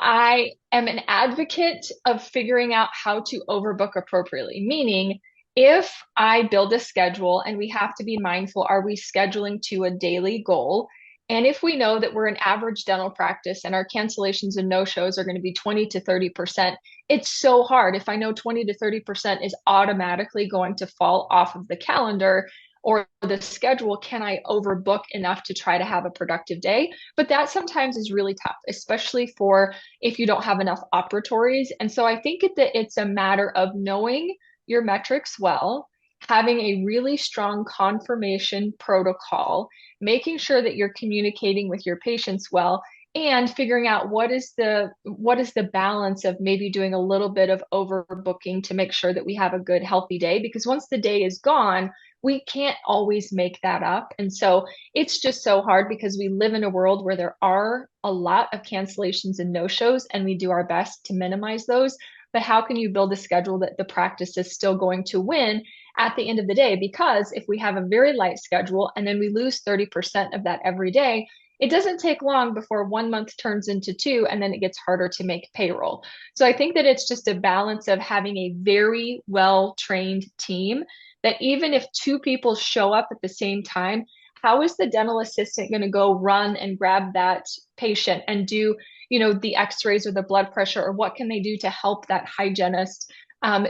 I am an advocate of figuring out how to overbook appropriately, meaning if I build a schedule and we have to be mindful, are we scheduling to a daily goal? And if we know that we're an average dental practice and our cancellations and no-shows are going to be 20 to 30%, it's so hard. If I know 20 to 30% is automatically going to fall off of the calendar or the schedule, can I overbook enough to try to have a productive day? But that sometimes is really tough, especially for if you don't have enough operatories. And so I think that it's a matter of knowing your metrics well, having a really strong confirmation protocol, making sure that you're communicating with your patients well, and figuring out what is the balance of maybe doing a little bit of overbooking to make sure that we have a good healthy day, because once the day is gone, we can't always make that up. And so it's just so hard because we live in a world where there are a lot of cancellations and no-shows, and we do our best to minimize those. But how can you build a schedule that the practice is still going to win at the end of the day? Because if we have a very light schedule and then we lose 30% of that every day, it doesn't take long before 1 month turns into two, and then it gets harder to make payroll. So I think that it's just a balance of having a very well trained team that even if two people show up at the same time, how is the dental assistant going to go run and grab that patient and do, the x-rays or the blood pressure, or what can they do to help that hygienist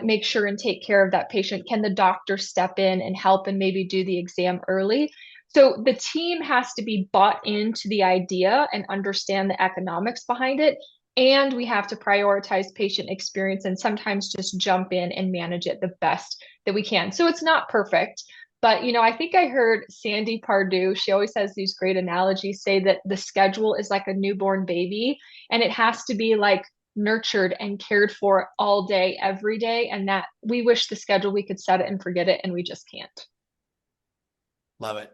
make sure and take care of that patient? Can the doctor step in and help and maybe do the exam early? So the team has to be bought into the idea and understand the economics behind it. And we have to prioritize patient experience and sometimes just jump in and manage it the best that we can. So it's not perfect, but I think I heard Sandy Pardue, she always has these great analogies, say that the schedule is like a newborn baby and it has to be like nurtured and cared for all day, every day. And that we wish the schedule we could set it and forget it, and we just can't. Love it.